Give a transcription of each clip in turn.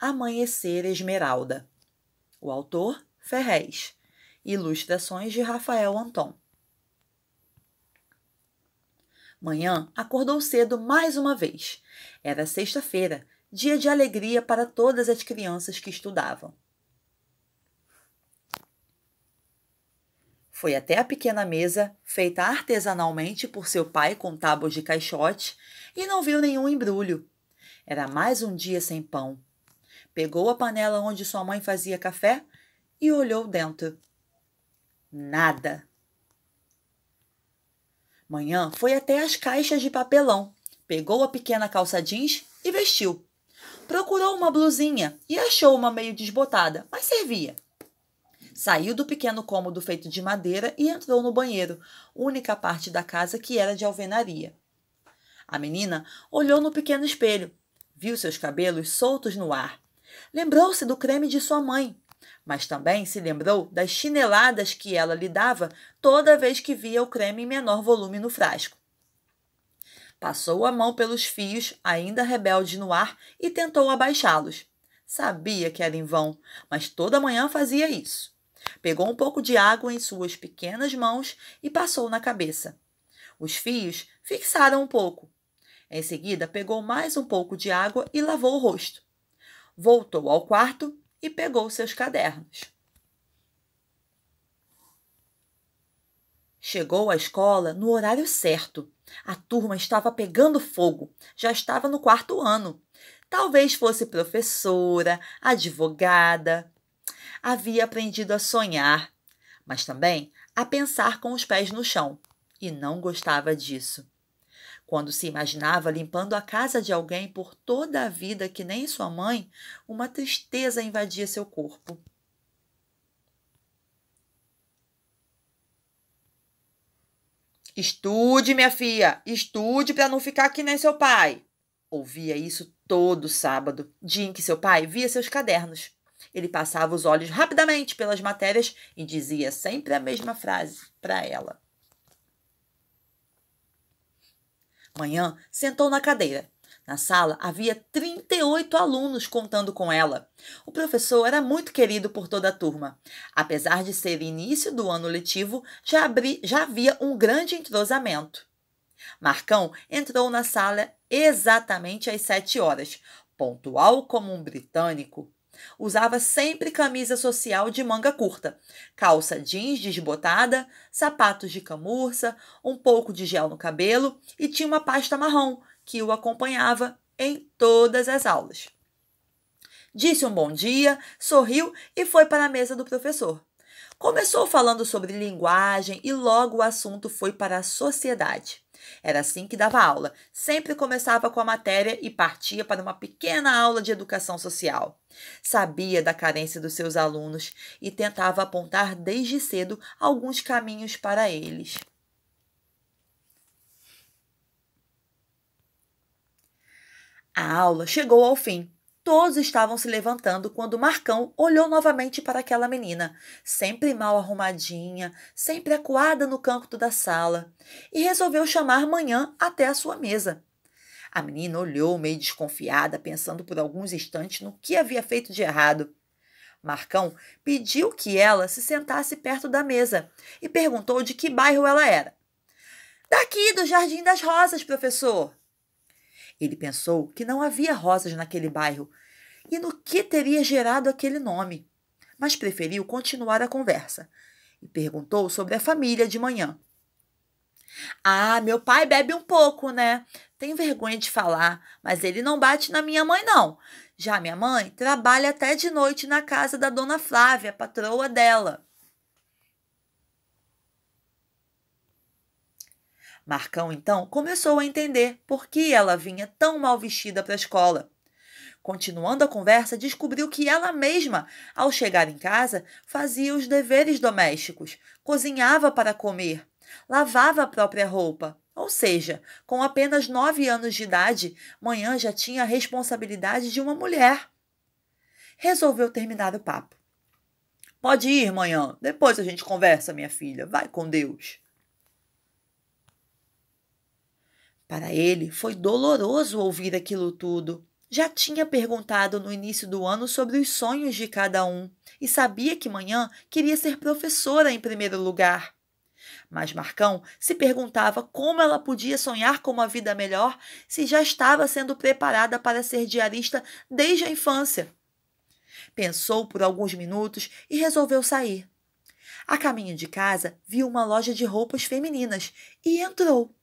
Amanhecer Esmeralda. O autor, Ferrez. Ilustrações de Rafael Anton. Manhã acordou cedo mais uma vez. Era sexta-feira, dia de alegria para todas as crianças que estudavam. Foi até a pequena mesa, feita artesanalmente por seu pai com tábuas de caixote, e não viu nenhum embrulho. Era mais um dia sem pão. Pegou a panela onde sua mãe fazia café e olhou dentro. Nada. Manhã foi até as caixas de papelão, pegou a pequena calça jeans e vestiu. Procurou uma blusinha e achou uma meio desbotada, mas servia. Saiu do pequeno cômodo feito de madeira e entrou no banheiro, única parte da casa que era de alvenaria. A menina olhou no pequeno espelho, viu seus cabelos soltos no ar. Lembrou-se do creme de sua mãe, mas também se lembrou das chineladas que ela lhe dava toda vez que via o creme em menor volume no frasco. Passou a mão pelos fios, ainda rebeldes no ar, e tentou abaixá-los. Sabia que era em vão, mas toda manhã fazia isso. Pegou um pouco de água em suas pequenas mãos e passou na cabeça. Os fios fixaram um pouco. Em seguida, pegou mais um pouco de água e lavou o rosto. Voltou ao quarto e pegou seus cadernos. Chegou à escola no horário certo. A turma estava pegando fogo. Já estava no 4º ano. Talvez fosse professora, advogada. Havia aprendido a sonhar, mas também a pensar com os pés no chão, e não gostava disso. Quando se imaginava limpando a casa de alguém por toda a vida que nem sua mãe, uma tristeza invadia seu corpo. Estude, minha filha, estude para não ficar que nem seu pai. Ouvia isso todo sábado, dia em que seu pai via seus cadernos. Ele passava os olhos rapidamente pelas matérias e dizia sempre a mesma frase para ela. Manhã sentou na cadeira. Na sala havia 38 alunos contando com ela. O professor era muito querido por toda a turma. Apesar de ser início do ano letivo, já havia um grande entrosamento. Marcão entrou na sala exatamente às 7 horas, pontual como um britânico. Usava sempre camisa social de manga curta, calça jeans desbotada, sapatos de camurça, um pouco de gel no cabelo e tinha uma pasta marrom que o acompanhava em todas as aulas. Disse um bom dia, sorriu e foi para a mesa do professor. Começou falando sobre linguagem e logo o assunto foi para a sociedade. Era assim que dava aula. Sempre começava com a matéria e partia para uma pequena aula de educação social. Sabia da carência dos seus alunos e tentava apontar desde cedo alguns caminhos para eles. A aula chegou ao fim. Todos estavam se levantando quando Marcão olhou novamente para aquela menina, sempre mal arrumadinha, sempre acuada no canto da sala, e resolveu chamar Manhã até a sua mesa. A menina olhou meio desconfiada, pensando por alguns instantes no que havia feito de errado. Marcão pediu que ela se sentasse perto da mesa e perguntou de que bairro ela era. Daqui, do Jardim das Rosas, professor. Ele pensou que não havia rosas naquele bairro e no que teria gerado aquele nome, mas preferiu continuar a conversa e perguntou sobre a família de Manhã. Ah, meu pai bebe um pouco, né? Tenho vergonha de falar, mas ele não bate na minha mãe, não. Já minha mãe trabalha até de noite na casa da dona Flávia, patroa dela. Marcão, então, começou a entender por que ela vinha tão mal vestida para a escola. Continuando a conversa, descobriu que ela mesma, ao chegar em casa, fazia os deveres domésticos, cozinhava para comer, lavava a própria roupa. Ou seja, com apenas 9 anos de idade, Manhã já tinha a responsabilidade de uma mulher. Resolveu terminar o papo. Pode ir, Manhã. Depois a gente conversa, minha filha. Vai com Deus. Para ele, foi doloroso ouvir aquilo tudo. já tinha perguntado no início do ano sobre os sonhos de cada um e sabia que Manhã queria ser professora em primeiro lugar. Mas Marcão se perguntava como ela podia sonhar com uma vida melhor se já estava sendo preparada para ser diarista desde a infância. Pensou por alguns minutos e resolveu sair. A caminho de casa, viu uma loja de roupas femininas e entrou.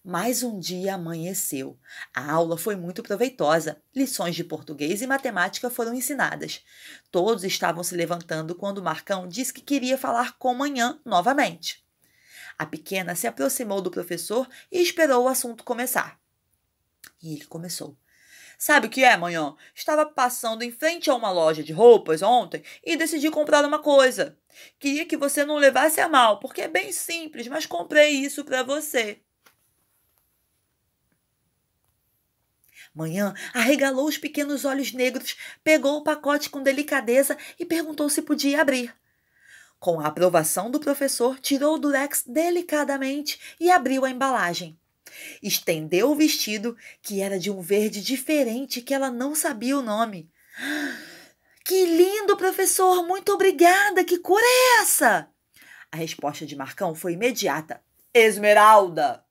Mais um dia amanheceu. A aula foi muito proveitosa. Lições de português e matemática foram ensinadas. Todos estavam se levantando quando Marcão disse que queria falar com Manhã novamente. A pequena se aproximou do professor e esperou o assunto começar. E ele começou. Sabe o que é, Manhã? Estava passando em frente a uma loja de roupas ontem e decidi comprar uma coisa. Queria que você não levasse a mal, porque é bem simples, mas comprei isso para você. Manhã arregalou os pequenos olhos negros, pegou o pacote com delicadeza e perguntou se podia abrir. Com a aprovação do professor, tirou o durex delicadamente e abriu a embalagem. Estendeu o vestido, que era de um verde diferente que ela não sabia o nome. Que lindo, professor! Muito obrigada! Que cor é essa? A resposta de Marcão foi imediata. Esmeralda!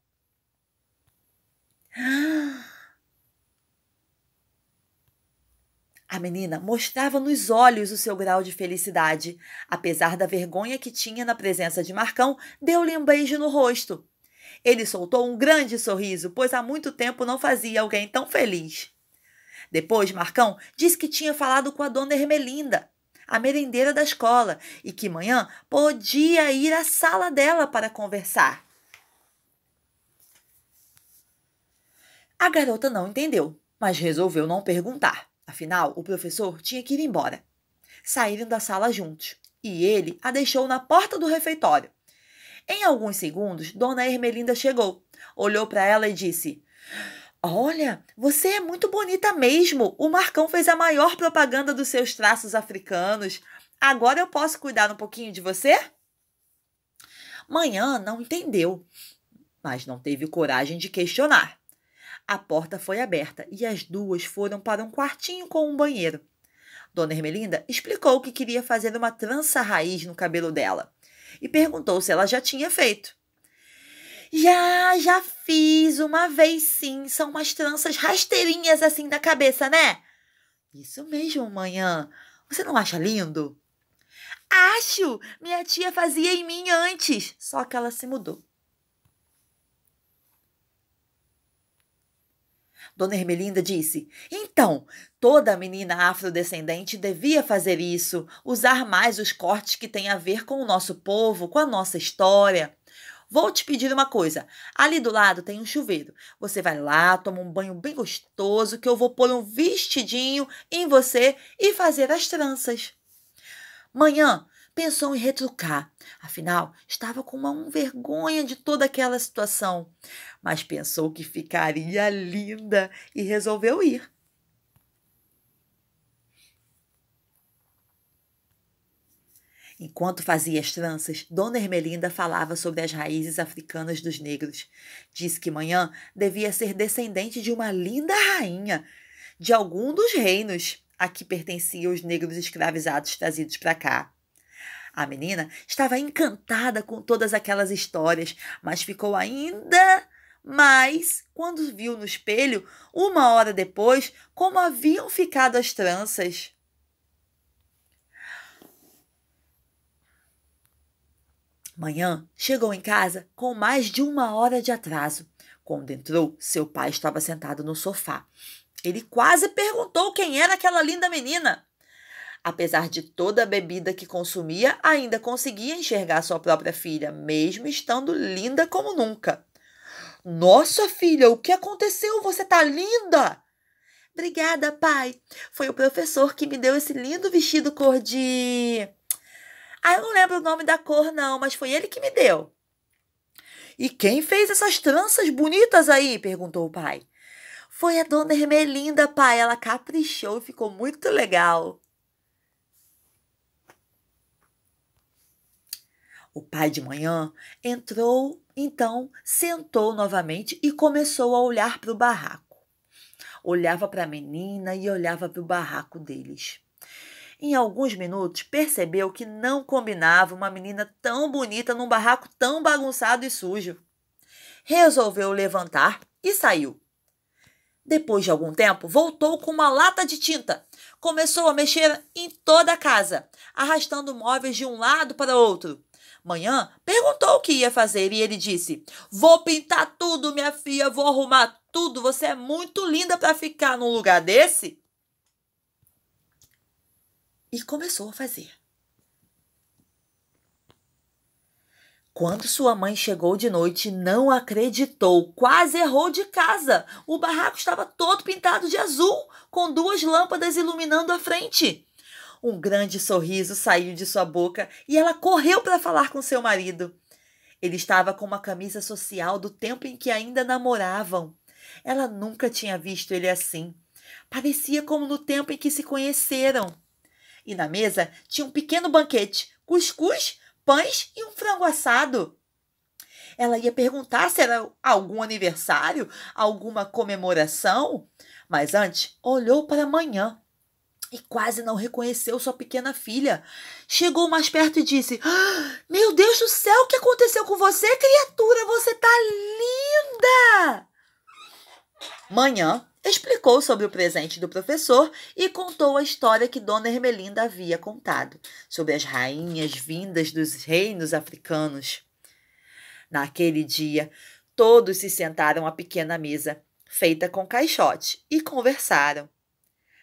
A menina mostrava nos olhos o seu grau de felicidade. Apesar da vergonha que tinha na presença de Marcão, deu-lhe um beijo no rosto. Ele soltou um grande sorriso, pois há muito tempo não fazia alguém tão feliz. Depois, Marcão disse que tinha falado com a dona Ermelinda, a merendeira da escola, e que Manhã podia ir à sala dela para conversar. A garota não entendeu, mas resolveu não perguntar. Afinal, o professor tinha que ir embora. Saíram da sala juntos, e ele a deixou na porta do refeitório. Em alguns segundos, Dona Ermelinda chegou, olhou para ela e disse: Olha, você é muito bonita mesmo. O Marcão fez a maior propaganda dos seus traços africanos. Agora eu posso cuidar um pouquinho de você? Manhã não entendeu, mas não teve coragem de questionar. A porta foi aberta e as duas foram para um quartinho com um banheiro. Dona Ermelinda explicou que queria fazer uma trança raiz no cabelo dela e perguntou se ela já tinha feito. Já fiz uma vez sim. São umas tranças rasteirinhas assim na cabeça, né? Isso mesmo, Manhã. Você não acha lindo? Acho! Minha tia fazia em mim antes, só que ela se mudou. Dona Ermelinda disse: Então, toda menina afrodescendente devia fazer isso, usar mais os cortes que têm a ver com o nosso povo, com a nossa história. Vou te pedir uma coisa. Ali do lado tem um chuveiro. Você vai lá, toma um banho bem gostoso, que eu vou pôr um vestidinho em você e fazer as tranças. Manhã pensou em retrucar. Afinal, estava com uma vergonha de toda aquela situação. Mas pensou que ficaria linda e resolveu ir. Enquanto fazia as tranças, Dona Ermelinda falava sobre as raízes africanas dos negros. Disse que Manhã devia ser descendente de uma linda rainha, de algum dos reinos a que pertenciam os negros escravizados trazidos para cá. A menina estava encantada com todas aquelas histórias, mas ficou ainda mais quando viu no espelho, uma hora depois, como haviam ficado as tranças. Manhã chegou em casa com mais de uma hora de atraso. Quando entrou, seu pai estava sentado no sofá. Ele quase perguntou quem era aquela linda menina. Apesar de toda a bebida que consumia, ainda conseguia enxergar sua própria filha, mesmo estando linda como nunca. Nossa, filha, o que aconteceu? Você tá linda! Obrigada, pai. Foi o professor que me deu esse lindo vestido cor de... eu não lembro o nome da cor, não, mas foi ele que me deu. E quem fez essas tranças bonitas aí? Perguntou o pai. Foi a dona Ermelinda, pai. Ela caprichou e ficou muito legal. O pai de Manhã entrou, então sentou novamente e começou a olhar para o barraco. Olhava para a menina e olhava para o barraco deles. Em alguns minutos, percebeu que não combinava uma menina tão bonita num barraco tão bagunçado e sujo. Resolveu levantar e saiu. Depois de algum tempo, voltou com uma lata de tinta. Começou a mexer em toda a casa, arrastando móveis de um lado para outro. Manhã perguntou o que ia fazer e ele disse: "Vou pintar tudo, minha filha, vou arrumar tudo. Você é muito linda para ficar num lugar desse." E começou a fazer. Quando sua mãe chegou de noite, não acreditou, quase errou de casa. O barraco estava todo pintado de azul, com 2 lâmpadas iluminando a frente. Um grande sorriso saiu de sua boca e ela correu para falar com seu marido. Ele estava com uma camisa social do tempo em que ainda namoravam. Ela nunca tinha visto ele assim. Parecia como no tempo em que se conheceram. E na mesa tinha um pequeno banquete, cuscuz, pães e um frango assado. Ela ia perguntar se era algum aniversário, alguma comemoração, mas antes olhou para a manhã e quase não reconheceu sua pequena filha. Chegou mais perto e disse: "Meu Deus do céu, o que aconteceu com você, criatura? Você tá linda!" Manhã explicou sobre o presente do professor e contou a história que Dona Ermelinda havia contado, sobre as rainhas vindas dos reinos africanos. Naquele dia, todos se sentaram à pequena mesa, feita com caixote, e conversaram.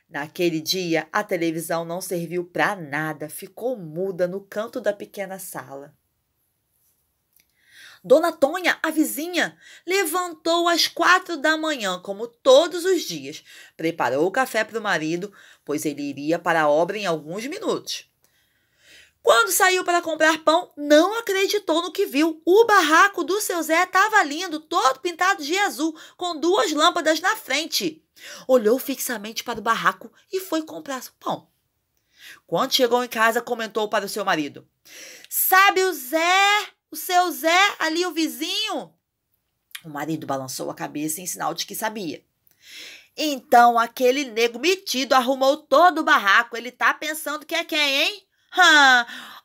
Naquele dia, a televisão não serviu para nada, ficou muda no canto da pequena sala. Dona Tonha, a vizinha, levantou às 4 da manhã, como todos os dias. Preparou o café para o marido, pois ele iria para a obra em alguns minutos. Quando saiu para comprar pão, não acreditou no que viu. O barraco do seu Zé estava lindo, todo pintado de azul, com 2 lâmpadas na frente. Olhou fixamente para o barraco e foi comprar pão. Quando chegou em casa, comentou para o seu marido: "Sabe o seu Zé, ali o vizinho?" O marido balançou a cabeça em sinal de que sabia. "Então aquele nego metido arrumou todo o barraco. Ele tá pensando que é quem, hein?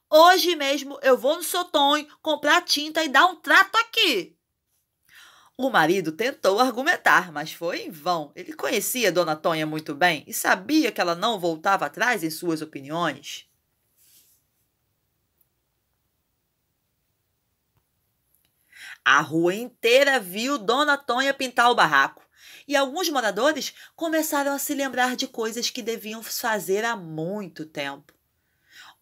Hoje mesmo eu vou no seu Tonho comprar tinta e dar um trato aqui." O marido tentou argumentar, mas foi em vão. Ele conhecia Dona Tonha muito bem e sabia que ela não voltava atrás em suas opiniões. A rua inteira viu Dona Tonha pintar o barraco, e alguns moradores começaram a se lembrar de coisas que deviam fazer há muito tempo.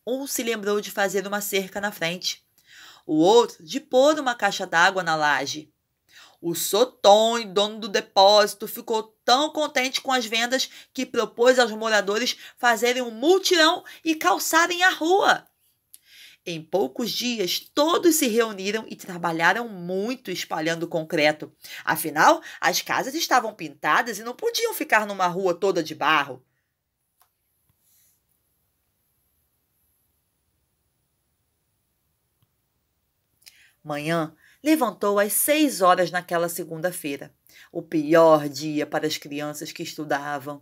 Um se lembrou de fazer uma cerca na frente, o outro de pôr uma caixa d'água na laje. O Sotonho, dono do depósito, ficou tão contente com as vendas que propôs aos moradores fazerem um mutirão e calçarem a rua. Em poucos dias, todos se reuniram e trabalharam muito espalhando concreto. Afinal, as casas estavam pintadas e não podiam ficar numa rua toda de barro. Manhã levantou às 6 horas naquela segunda-feira, o pior dia para as crianças que estudavam.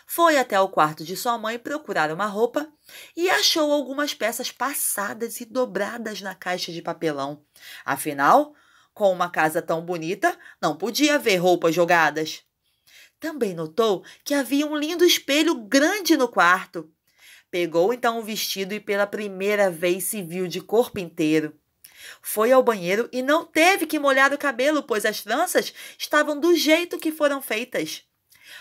Foi até o quarto de sua mãe procurar uma roupa e achou algumas peças passadas e dobradas na caixa de papelão. Afinal, com uma casa tão bonita, não podia haver roupas jogadas. Também notou que havia um lindo espelho grande no quarto. Pegou então o vestido e pela primeira vez se viu de corpo inteiro. Foi ao banheiro e não teve que molhar o cabelo, pois as tranças estavam do jeito que foram feitas.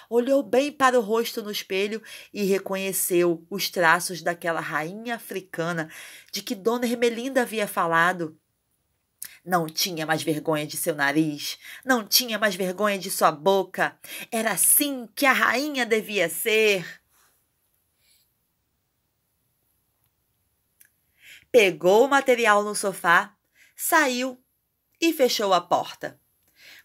Olhou bem para o rosto no espelho e reconheceu os traços daquela rainha africana de que Dona Ermelinda havia falado. Não tinha mais vergonha de seu nariz, não tinha mais vergonha de sua boca. Era assim que a rainha devia ser. Pegou o material no sofá, saiu e fechou a porta.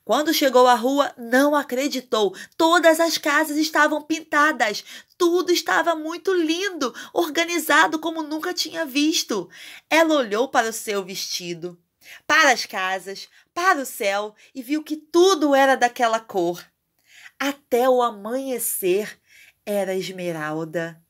Quando chegou à rua, não acreditou. Todas as casas estavam pintadas. Tudo estava muito lindo, organizado como nunca tinha visto. Ela olhou para o seu vestido, para as casas, para o céu e viu que tudo era daquela cor. até o amanhecer era esmeralda.